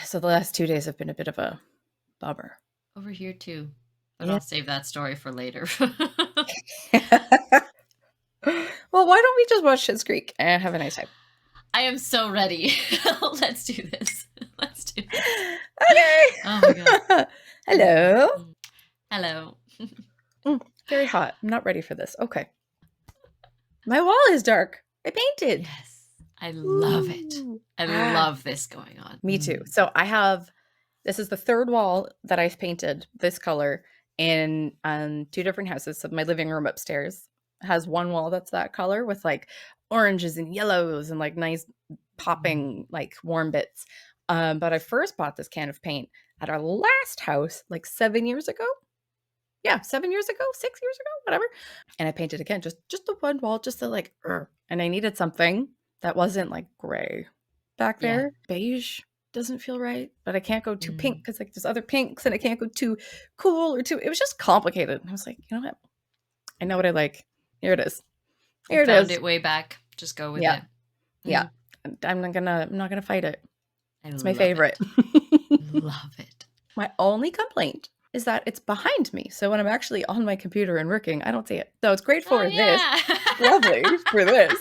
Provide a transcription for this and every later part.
So the last 2 days have been a bit of a bummer. Over here too. But Yeah. I'll save that story for later. Well, why don't we just watch Schitt's Creek and have a nice time? I am so ready. Let's do this. Let's do this. Okay. Oh my god. Hello. Hello. Very hot. I'm not ready for this. Okay. My wall is dark. I painted. Yes. I love it. I love this going on. Me too. So this is the third wall that I've painted this color in 2 different houses. So my living room upstairs has one wall that's that color with like oranges and yellows and like nice popping like warm bits. But I first bought this can of paint at our last house like 7 years ago. Yeah, 7 years ago, 6 years ago, whatever. And I painted again, just the one wall, just to like, and I needed something that wasn't like gray back there. Beige doesn't feel right, but I can't go too pink because like there's other pinks and I can't go too cool or too, it was just complicated. I was like, you know what? I know what I like. Here it is. Here it Found is. it way back. Just go with Yeah. it. Yeah. I'm not gonna fight it. It's my love favorite. Love it. My only complaint is that it's behind me. So when I'm actually on my computer and working, I don't see it. So it's great for this. Lovely for this.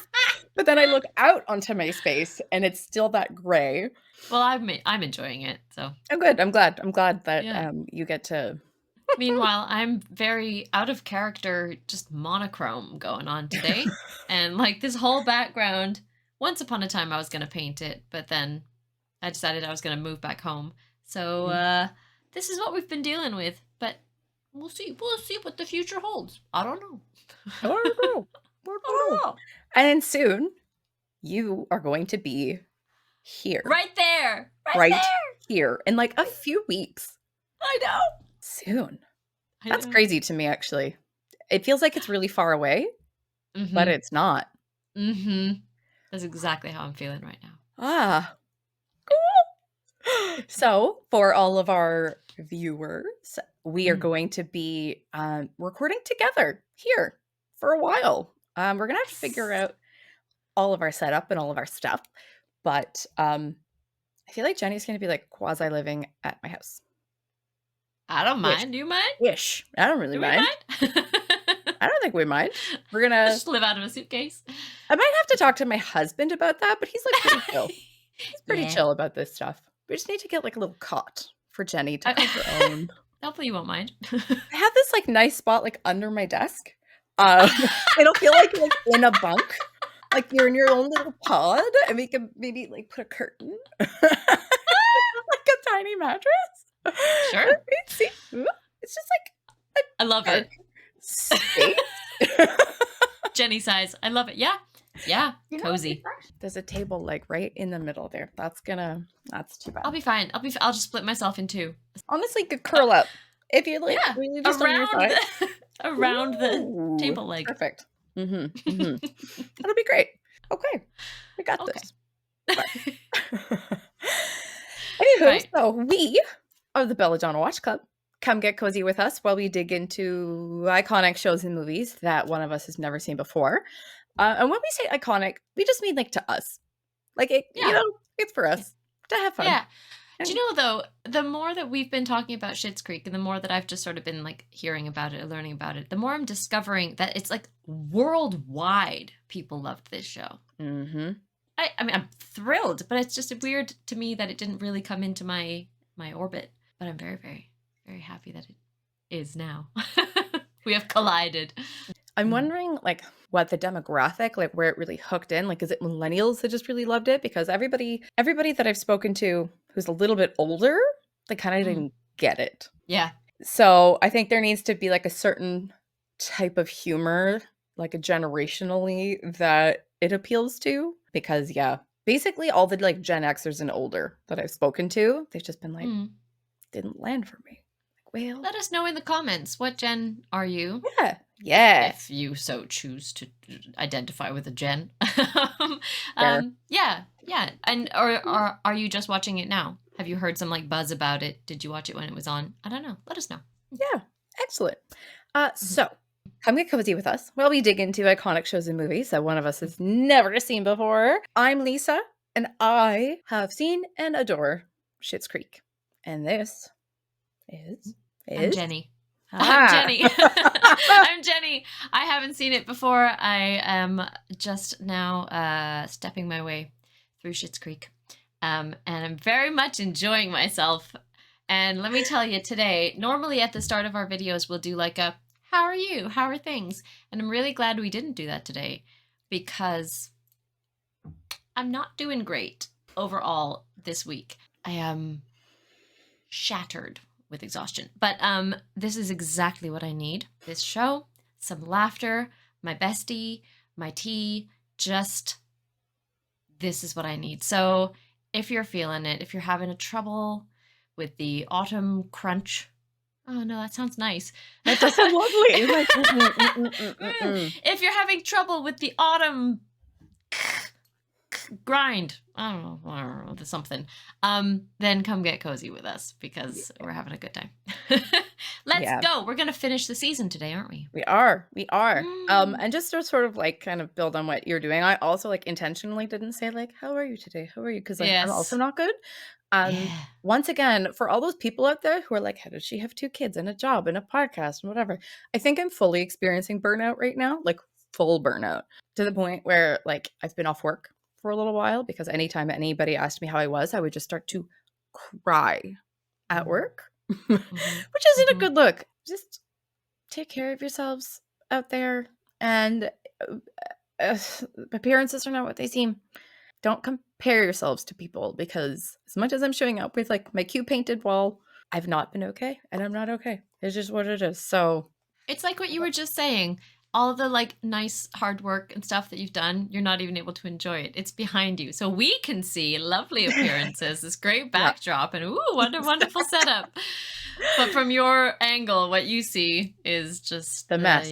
But then I look out onto my space and it's still that gray. Well, I'm enjoying it. So I'm good. I'm glad that you get to. Meanwhile, I'm very out of character, just monochrome going on today. And like this whole background, once upon a time I was going to paint it, but then I decided I was going to move back home. So this is what we've been dealing with, but we'll see. We'll see what the future holds. I don't know. I don't know. And then soon you are going to be here. Right there. Right there. Here in like a few weeks. I know. Soon. That's crazy to me, actually. It feels like it's really far away, but it's not. That's exactly how I'm feeling right now. Ah, cool. So for all of our viewers, we are going to be recording together here for a while. We're going to have to figure out all of our setup and all of our stuff. But I feel like Jenny's going to be like quasi living at my house. I don't mind. Do you mind? Ish. I don't really mind. I don't think we mind. We're going to just live out of a suitcase. I might have to talk to my husband about that, but he's like pretty chill. He's pretty chill about this stuff. We just need to get like a little cot for Jenny to have her own. Hopefully you won't mind. I have this like nice spot like under my desk. It'll feel like in a bunk. Like you're in your own little pod, and we can maybe like put a curtain. Like a tiny mattress. Sure. See? It's just like I love it. Space. Jenny size. I love it. Yeah. Yeah. Cozy. There's a table like right in the middle there. That's too bad. I'll be fine. I'll just split myself in two. Honestly, you could curl up. If you're like really just around the table leg. Perfect. That'll be great. Okay. We got this. Anywho, so we are the Belladonna Watch Club. Come get cozy with us while we dig into iconic shows and movies that one of us has never seen before. And when we say iconic, we just mean like to us. Like it, it's for us to have fun. Yeah. Do you know though, the more that we've been talking about Schitt's Creek and the more that I've just sort of been like hearing about it or learning about it, the more I'm discovering that it's like worldwide people loved this show. I mean, I'm thrilled, but it's just weird to me that it didn't really come into my orbit. But I'm very, very, very happy that it is now. We have collided. I'm wondering like what the demographic, like where it really hooked in. Like, is it millennials that just really loved it? Because everybody that I've spoken to who's a little bit older, they kind of didn't get it. Yeah. So I think there needs to be like a certain type of humor, like a generationally that it appeals to. Because basically all the like Gen Xers and older that I've spoken to, they've just been like, didn't land for me. Well, let us know in the comments. What gen are you? Yeah. If you so choose to identify with a gen. Yeah. And or are you just watching it now? Have you heard some like buzz about it? Did you watch it when it was on? I don't know. Let us know. Yeah. Excellent. So come get cozy with us while we dig into iconic shows and movies that one of us has never seen before. I'm Lisa, and I have seen and adore Schitts Creek. And this I'm is Jenny. I'm Jenny. I'm Jenny. I haven't seen it before. I am just now stepping my way through Schitts Creek. And I'm very much enjoying myself. And let me tell you today, normally at the start of our videos, we'll do like a, how are you? How are things? And I'm really glad we didn't do that today because I'm not doing great overall this week. I am shattered with exhaustion, but this is exactly what I need. This show, some laughter, my bestie, my tea, just this is what I need. So if you're feeling it, if you're having a trouble with the autumn crunch, oh no, that sounds nice. That does sound lovely. Like, if you're having trouble with the autumn grind, I don't know, something, then come get cozy with us because we're having a good time. Let's go. We're gonna finish the season today, aren't we? We are. And just to sort of like kind of build on what you're doing, I also like intentionally didn't say like, how are you today? How are you? Because I'm also not good. Once again, for all those people out there who are like, how does she have 2 kids and a job and a podcast and whatever? I think I'm fully experiencing burnout right now, like full burnout, to the point where like I've been off work for a little while because anytime anybody asked me how I was, I would just start to cry at work, which isn't a good look. Just take care of yourselves out there, and appearances are not what they seem. Don't compare yourselves to people, because as much as I'm showing up with like my cute painted wall, I've not been okay, and I'm not okay. It's just what it is. So it's like what you were just saying. All the like nice hard work and stuff that you've done, you're not even able to enjoy it. It's behind you. So we can see lovely appearances, this great backdrop, and ooh, what a wonderful setup. But from your angle, what you see is just the mess.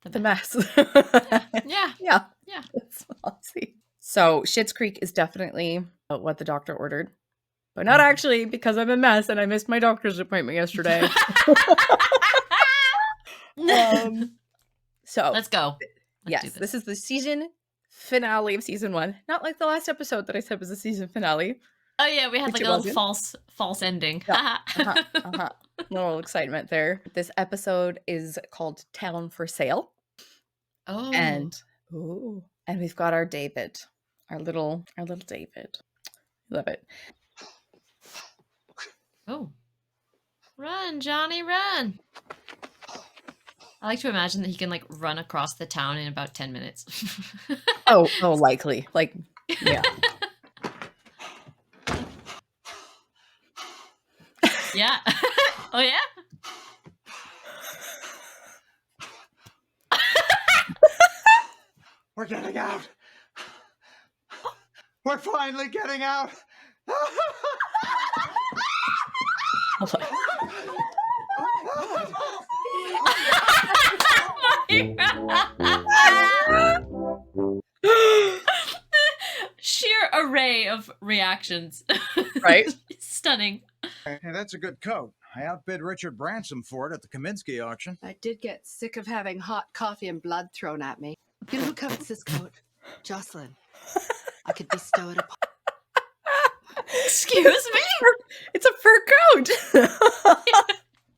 The mess. Yeah. That's what I'll see. So Schitts Creek is definitely what the doctor ordered, but not actually, because I'm a mess and I missed my doctor's appointment yesterday. So let's go. Yes, this is the season finale of season 1. Not like the last episode that I said was a season finale. Oh yeah, we had like a little false ending. Little excitement there. This episode is called Town for Sale. Oh. And we've got our David. Our little David. Love it. Oh. Run, Johnny, run. I like to imagine that he can like run across the town in about 10 minutes. oh, likely. Like, yeah. Yeah. Oh, yeah? We're getting out. We're finally getting out. Sheer array of reactions. Right? Stunning. Hey, that's a good coat. I outbid Richard Branson for it at the Kaminsky auction. I did get sick of having hot coffee and blood thrown at me. You know who covets this coat? Jocelyn. I could bestow it upon. Excuse me? It's a fur coat.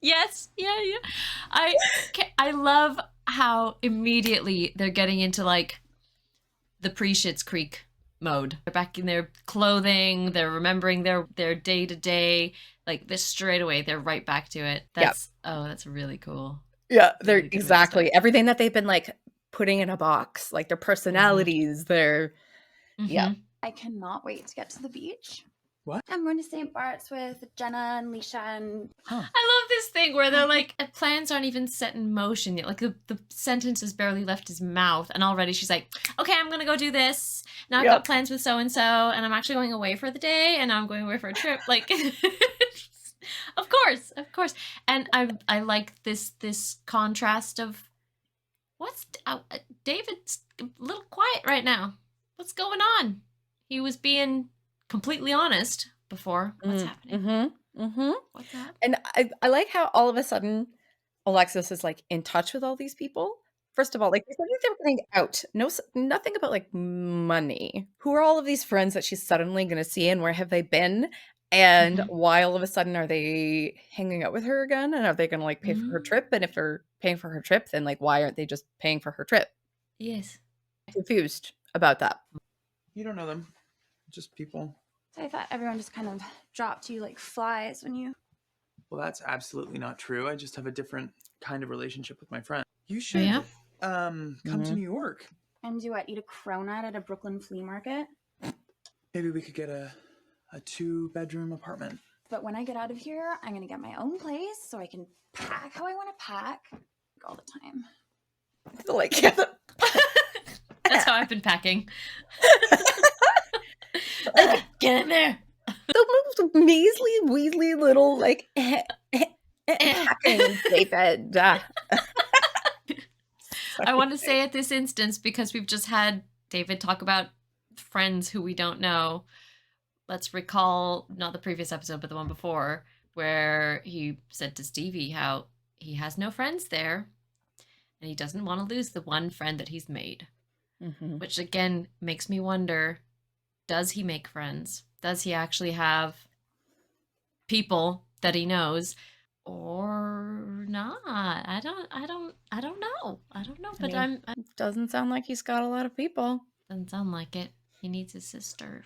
Yes. Yeah. I love how immediately they're getting into like the pre-Schitts Creek mode. They're back in their clothing. They're remembering their day to day. Like this straight away, they're right back to it. That's really cool. Yeah, they're really exactly everything that they've been like putting in a box, like their personalities, their yeah. I cannot wait to get to the beach. What? I'm going to St. Bart's with Jenna and Leisha and... I love this thing where they're like, plans aren't even set in motion yet. Like the sentence has barely left his mouth and already she's like, okay, I'm going to go do this. Now I've got plans with so-and-so and I'm actually going away for the day and now I'm going away for a trip. Like, of course. And I like this contrast of David's a little quiet right now. What's going on? He was being completely honest before. What's happening? What's happening? And I like how all of a sudden Alexis is like in touch with all these people. First of all, like they were getting out. Nothing about like money. Who are all of these friends that she's suddenly going to see, and where have they been? And Mhm. why all of a sudden are they hanging out with her again? And are they going to like pay for her Mm. trip? And if they're paying for her trip, then like why aren't they just paying for her trip? Yes. Confused about that. You don't know them. Just people. So I thought everyone just kind of dropped you like flies when you. Well, that's absolutely not true. I just have a different kind of relationship with my friend. You Oh, should yeah? come to Mhm. New York. And do what? Eat a cronut at a Brooklyn flea market? Maybe we could get a 2-bedroom apartment. But when I get out of here, I'm going to get my own place so I can pack how I want to pack all the time. Like, yeah, That's how I've been packing. Get in there. the most measly, weaselly little like packing David. I want to say at this instance, because we've just had David talk about friends who we don't know. Let's recall not the previous episode, but the one before, where he said to Stevie how he has no friends there and he doesn't want to lose the one friend that he's made. Mhm. Which again makes me wonder, does he make friends? Does he actually have people that he knows or not? I don't know. I don't know, but mean, doesn't sound like he's got a lot of people. doesn't sound like it. He needs his sister.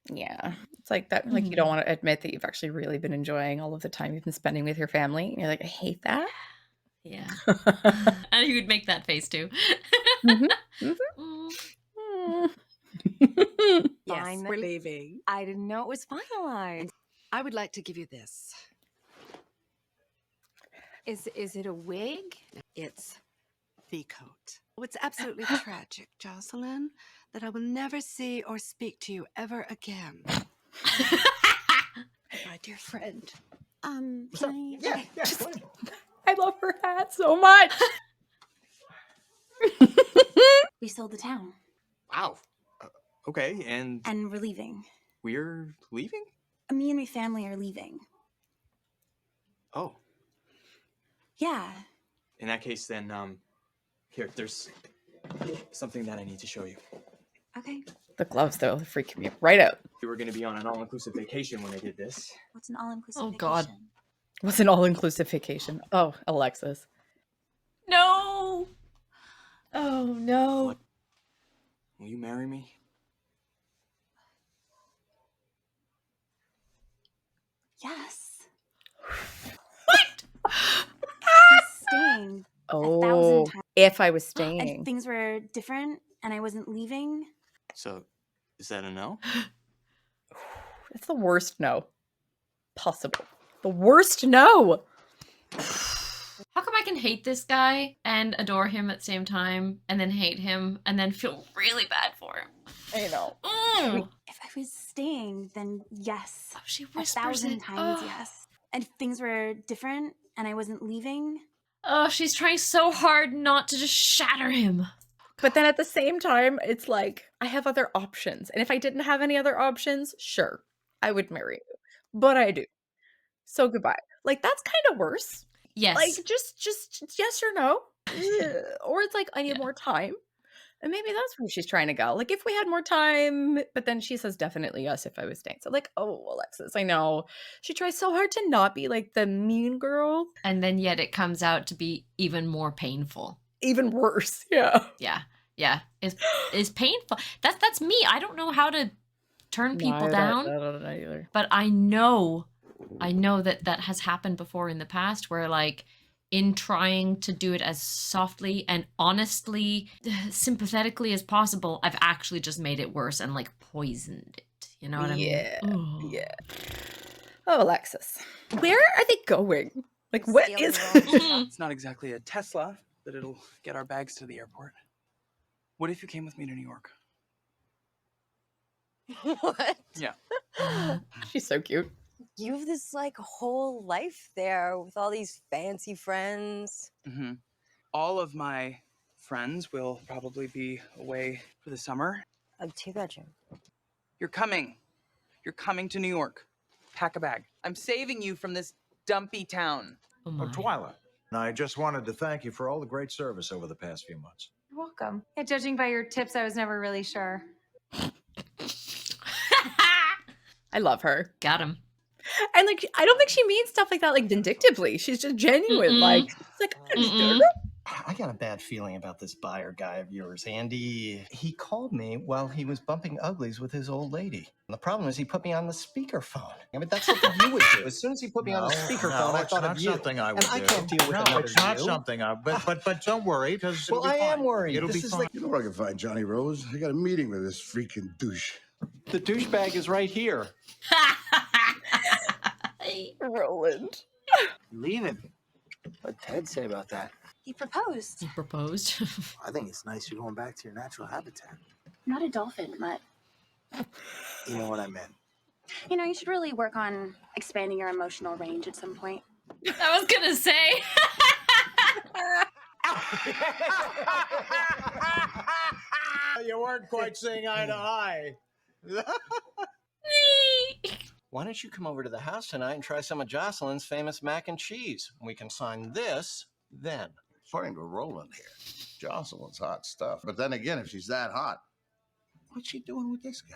Yeah. It's like that, like you don't want to admit that you've actually really been enjoying all of the time you've been spending with your family. And you're like, I hate that. Yeah. And he would make that face too. Mhm. Mm. Mm. Yes, we're leaving. I didn't know it was finalized. I would like to give you this. Is it a wig? It's the coat. Oh, it's absolutely tragic, Jocelyn, that I will never see or speak to you ever again. My dear friend. Can I? Yeah, go ahead. I love her hat so much. We sold the town Wow. Okay, and and we're leaving. we're leaving? Me and my family are leaving. Oh. Yeah. In that case, then, here, there's something that I need to show you. Okay. The gloves, though, freaking me right out. We were going to be on an all-inclusive vacation when I did this. What's an all-inclusive Oh, vacation? God. What's an all-inclusive vacation? Oh, Alexis. No. Oh no. What? Will you marry me? Yes. What? He's staying. Oh, times. if I was And staying. things were different and I wasn't leaving. So, is that a no? It's the worst no possible. The worst no. How come I can hate this guy and adore him at the same time, and then hate him, and then feel really bad for him? I know. Mm. If I was staying, then yes. Oh, she A whispers 1,000 it. times Oh. yes. And if things were different and I wasn't leaving. Oh, she's trying so hard not to just shatter him. But then at the same time, it's like, I have other options. And if I didn't have any other options, sure, I would marry you. But I do. So goodbye. Like, that's kind of worse. Yes. Like, just yes or no. Or it's like, I need Yeah. more time. And maybe that's where she's trying to go. Like, if we had more time, but then she says definitely yes if I was staying. So, like, oh, Alexis, I know. She tries so hard to not be like the mean girl. And then yet it comes out to be even more painful. Even worse. Yeah. Yeah. Yeah. It's painful. That's me. I don't know how to turn people down. I don't know either. But I know that has happened before in the past where, like, in trying to do it as softly and honestly, sympathetically as possible, I've actually just made it worse and, like, poisoned it. You know what I mean? Yeah. Ugh. Yeah. Oh, Alexis. Where are they going? Like, what Stealing is... wrong. It's not exactly a Tesla, but it'll get our bags to the airport. What if you came with me to New York? What? Yeah. She's so cute. You have this like whole life there with all these fancy friends. Mm-hmm. All of my friends will probably be away for the summer. A 2-bedroom. You're coming. You're coming to New York. Pack a bag. I'm saving you from this dumpy town. Oh my. Twyla. And I just wanted to thank you for all the great service over the past few months. You're welcome. Yeah, judging by your tips, I was never really sure. I love her. Got him. And like, I don't think she means stuff like that, like vindictively. She's just genuine. Mm-mm. Like, it's like, I just Mm-mm. I got a bad feeling about this buyer guy of yours, Andy. He called me while he was bumping uglies with his old lady. And the problem is he put me on the speakerphone. I mean, that's something you would do. As soon as he put me on the speakerphone, I thought of you. Something I would and I do. can't deal with No, another it's not you. something I. But don't worry, because Well, I am worried. It'll This be is fine. You know where I can find Johnny Rose? I got a meeting with this freaking douche. the douchebag is right here. Roland. Leave him. What'd Ted say about that? He proposed. He proposed. I think it's nice you're going back to your natural habitat. Not a dolphin, but You know what I meant. you know, you should really work on expanding your emotional range at some point. I was gonna say. You weren't quite seeing eye to eye. Why don't you come over to the house tonight and try some of Jocelyn's famous mac and cheese? We can sign this then. According to Roland here, Jocelyn's hot stuff. But then again, if she's that hot, what's she doing with this guy?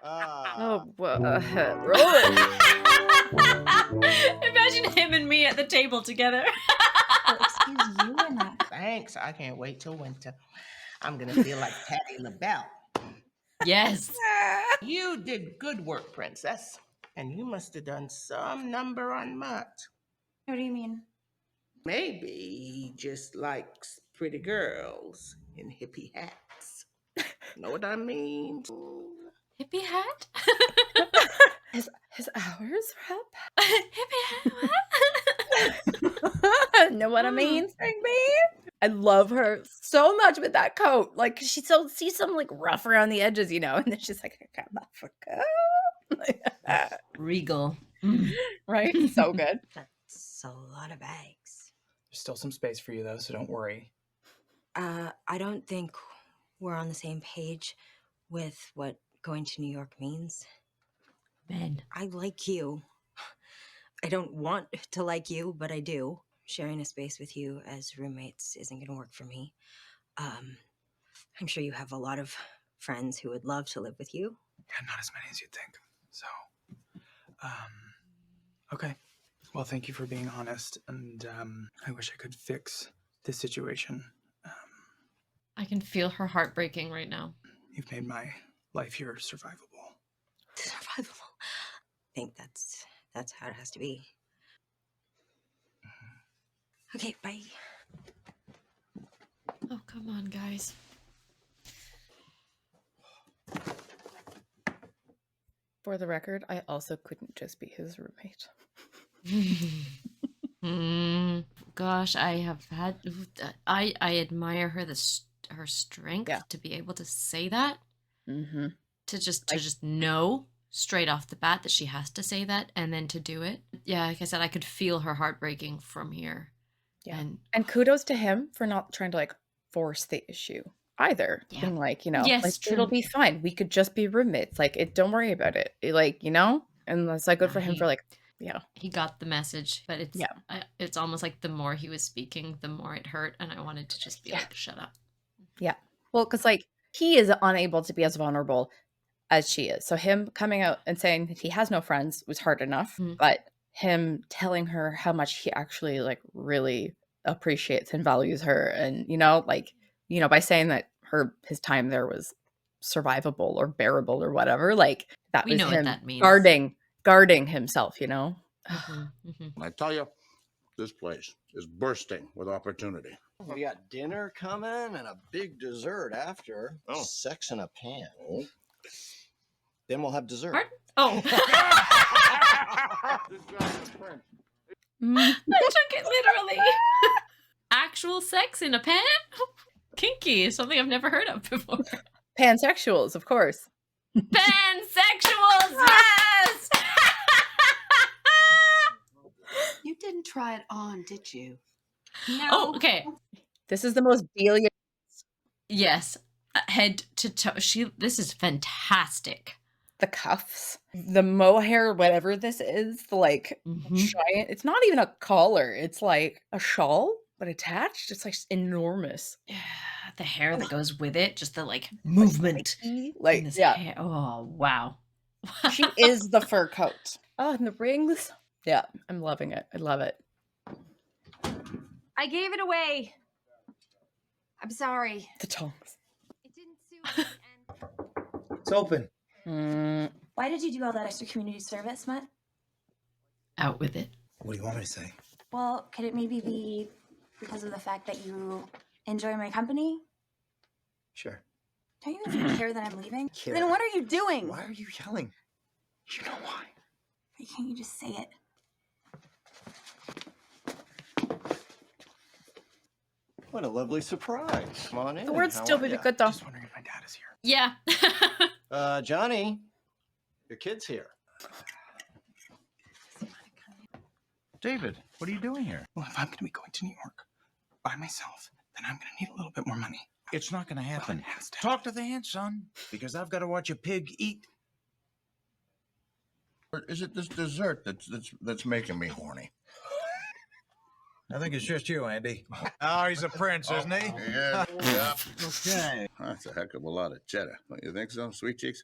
Oh, Roland. Imagine him and me at the table together. Oh, excuse you and that. Thanks. I can't wait till winter. I'm going to feel like Patti LaBelle. Yes. You did good work, Princess. And you must have done some number on Mutt. What do you mean? Maybe he just likes pretty girls in hippie hats. Know what I mean? Hippie hat? His hours are up. Hippie hat? Know what I mean, Spring Bee? I love her so much with that coat. Like, she's so like rough around the edges, you know, and then she's like, I got my coat. Regal. Right? So good. That's a lot of bags. There's still some space for you, though, so don't worry. I don't think we're on the same page with what going to New York means. Ben. I like you. I don't want to like you, but I do. Sharing a space with you as roommates isn't going to work for me. I'm sure you have a lot of friends who would love to live with you. Yeah, not as many as you'd think. So, okay. Well, thank you for being honest, and I wish I could fix this situation. I can feel her heart breaking right now. You've made my life here survivable. Survivable. I think that's how it has to be. Okay, bye. Oh, come on, guys. For the record, I also couldn't just be his roommate. Gosh, I have had. I admire her her strength Yeah. to be able to say that. Mm-hmm. To just know straight off the bat that she has to say that, and then to do it. Yeah, like I said, I could feel her heart breaking from here. Yeah. And kudos to him for not trying to like force the issue either. Yeah. Being like, you know, Yes, like true. it'll be fine. We could just be roommates. Like, don't worry about it. Like, you know, and that's like good for him for like, yeah. He got the message, but it's it's almost like the more he was speaking, the more it hurt, and I wanted to just be like, shut up. Yeah. Well, because like he is unable to be as vulnerable as she is. So him coming out and saying that he has no friends was hard enough, but him telling her how much he actually like really appreciates and values her, and you know, like, you know, by saying that his time there was survivable or bearable or whatever, like that We was know what him that means. guarding himself, you know. I tell you, this place is bursting with opportunity. We got dinner coming and a big dessert after. Oh. Sex in a pan. Oh. Then we'll have dessert. Oh. I took it literally. Actual sex in a pan? Kinky is something I've never heard of before. Pansexuals, of course. Pansexuals, yes! You didn't try it on, did you? No. Oh, okay. This is the most Delia. Yes. Head to toe. This is fantastic. The cuffs, the mohair, whatever this is, the like giant. It's not even a collar. It's like a shawl, but attached. It's like enormous. Yeah, the hair that goes with it, just the like movement. Like, in this yeah. hair. Oh, wow. She is the fur coat. Oh, and the rings. Yeah, I'm loving it. I love it. I gave it away. I'm sorry. The tongs. It didn't suit me, and It's open. Why did you do all that extra community service, Mutt? Out with it. What do you want me to say? Well, could it maybe be because of the fact that you enjoy my company? Sure. Don't you even care that I'm leaving? Care. Then what are you doing? Why are you yelling? You know why. Why can't you just say it? What a lovely surprise. Come on in. The word's How still are pretty ya? good though. Just wondering if my dad is here. Yeah. Johnny, your kid's here. David, what are you doing here? Well, if I'm going to be going to New York by myself, then I'm going to need a little bit more money. It's not going to happen. Well, it has to. Talk to the aunt, son, because I've got to watch a pig eat. Or is it this dessert that's making me horny? I think it's just you, Andy. Oh, he's a prince, isn't he? Yeah. Yeah. Okay. That's a heck of a lot of cheddar. Don't you think so, Sweet Cheeks?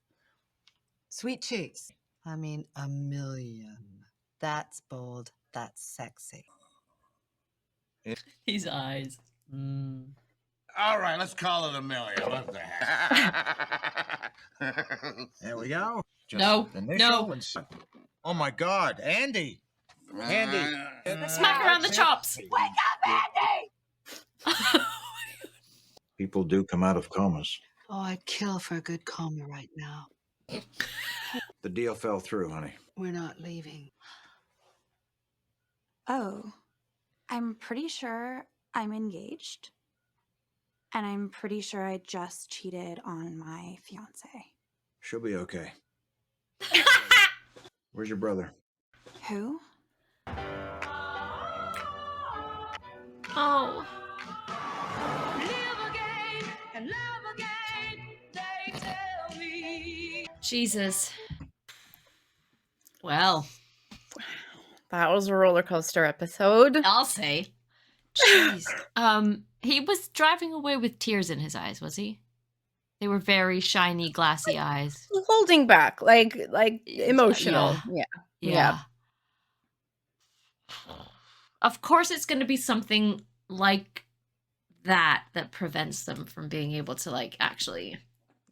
Sweet cheeks. I mean, a million. That's bold. That's sexy. His eyes. All right, let's call it a million. What the heck? There we go. Just No, initial no. and oh my God, Andy. Andy. Smack around the chops. Wake up, Andy! People do come out of comas. Oh, I'd kill for a good coma right now. The deal fell through, honey. We're not leaving. Oh, I'm pretty sure I'm engaged. And I'm pretty sure I just cheated on my fiance. She'll be okay. Where's your brother? Who? Oh. Jesus. Well, That was a roller coaster episode. I'll say. Jeez. He was driving away with tears in his eyes, was he? They were very shiny, glassy eyes. Holding back, like emotional. Yeah. Yeah. Of course, it's going to be something like that prevents them from being able to like actually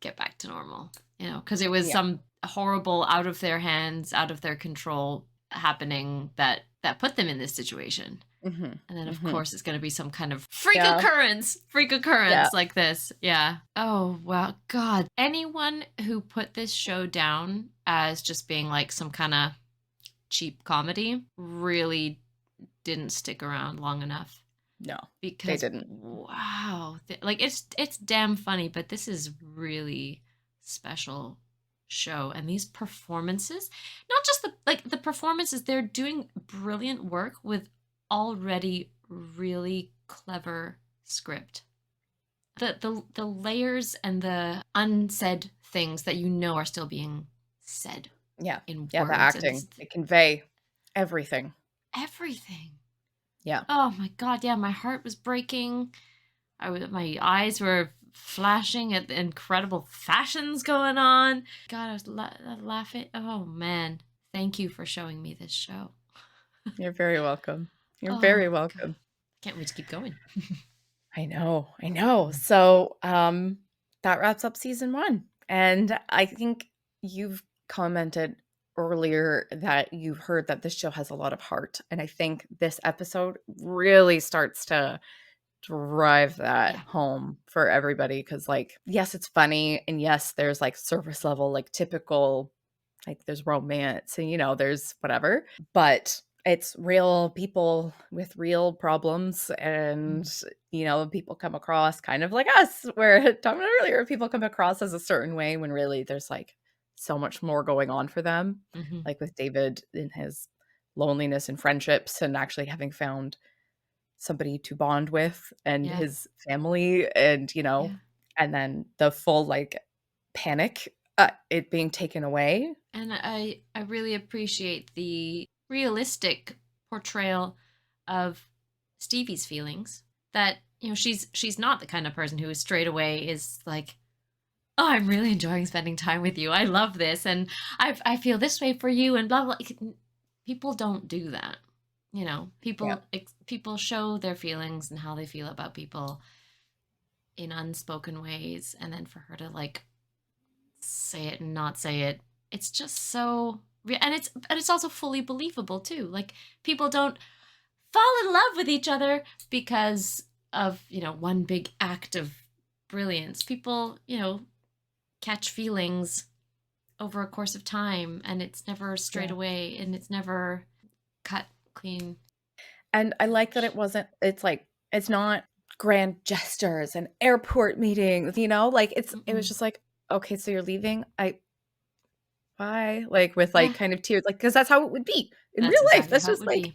get back to normal. You know, because it was some horrible, out of their hands, out of their control happening that put them in this situation. Mm-hmm. And then, of course, it's going to be some kind of freak occurrence like this. Yeah. Oh, wow. God. Anyone who put this show down as just being like some kind of cheap comedy really didn't stick around long enough. No, because they didn't. Wow. Like, it's damn funny, but this is really special show. And these performances, not just the performances, they're doing brilliant work with already really clever script. The layers and the unsaid things that you know are still being said. Yeah. In words. The acting. They convey everything. Everything. Yeah. Oh my God. Yeah. My heart was breaking. My eyes were flashing at the incredible fashions going on. God, I was laughing. Oh man. Thank you for showing me this show. You're very welcome. You're very welcome. God. Can't wait to keep going. I know. So that wraps up season 1. And I think you've commented earlier that you've heard that this show has a lot of heart. And I think this episode really starts to drive that home for everybody. Because like, yes, it's funny. And yes, there's like surface level, like typical, like there's romance and, you know, there's whatever. But it's real people with real problems, and you know, people come across kind of like us. Where talking about earlier, people come across as a certain way when really there's like so much more going on for them. Mm-hmm. Like with David in his loneliness and friendships, and actually having found somebody to bond with, and his family, and you know, and then the full like panic, it being taken away. And I really appreciate the realistic portrayal of Stevie's feelings, that you know she's not the kind of person who straight away is like, oh, I'm really enjoying spending time with you. I love this. And I feel this way for you and blah, blah. People don't do that. You know, people show their feelings and how they feel about people in unspoken ways. And then for her to like say it and not say it, it's just so, and it's also fully believable too. Like people don't fall in love with each other because of, you know, one big act of brilliance. People, you know, catch feelings over a course of time, and it's never straight away, and it's never cut clean. And I like that it's not grand gestures and airport meetings, you know, like it was just like, okay, so you're leaving. Bye. Like with like kind of tears, like, because that's how it would be in real life. That's just like,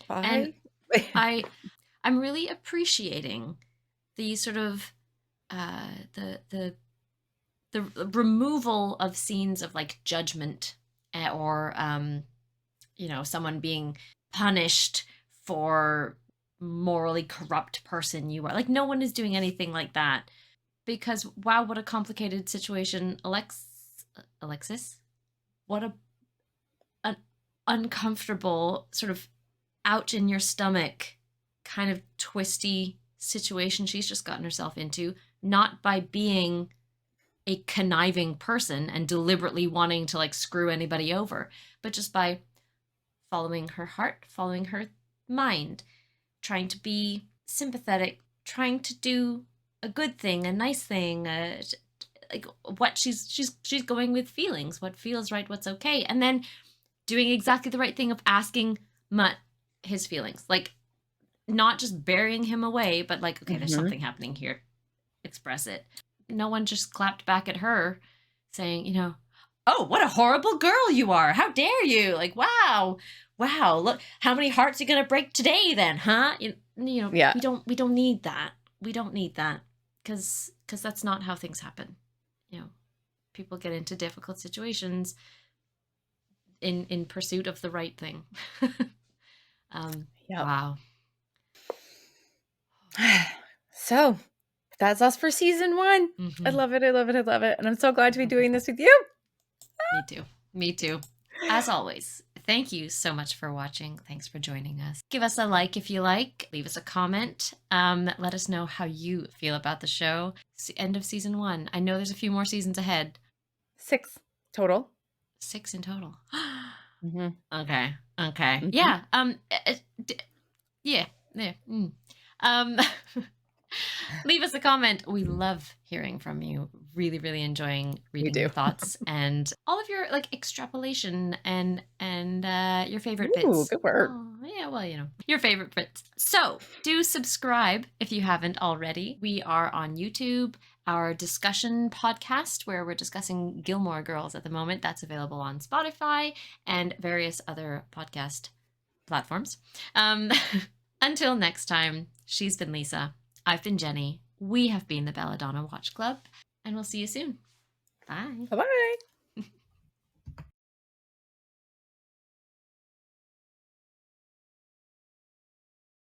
bye. And I'm really appreciating the sort of the removal of scenes of like judgment or you know, someone being punished for morally corrupt person you are. Like no one is doing anything like that, because wow, what a complicated situation. Alexis, what an uncomfortable sort of ouch in your stomach kind of twisty situation she's just gotten herself into, not by being a conniving person and deliberately wanting to like screw anybody over, but just by following her heart, following her mind, trying to be sympathetic, trying to do a good thing, a nice thing, like what she's going with feelings, what feels right, what's okay, and then doing exactly the right thing of asking Mutt his feelings, like not just burying him away, but like, okay, there's something happening here, express it. No one just clapped back at her saying, you know, oh, what a horrible girl you are, how dare you, like wow, look how many hearts you're gonna break today then, huh? You know, we don't need that, because that's not how things happen. You know, people get into difficult situations in pursuit of the right thing. Wow. So that's us for season 1. I love it. And I'm so glad to be doing this with you. Me too. As always, thank you so much for watching. Thanks for joining us. Give us a like if you like. Leave us a comment. Let us know how you feel about the show. It's the end of season 1. I know there's a few more seasons ahead. 6 total. 6 in total. Okay. Yeah. Leave us a comment. We love hearing from you. Really, really enjoying reading your thoughts and all of your like extrapolation and your favorite bits. Good work. Oh, yeah, well, you know, your favorite bits. So do subscribe if you haven't already. We are on YouTube. Our discussion podcast, where we're discussing Gilmore Girls at the moment, that's available on Spotify and various other podcast platforms. Until next time, she's been Lisa. I've been Jenny. We have been the Belladonna Watch Club, and we'll see you soon. Bye. Bye-bye.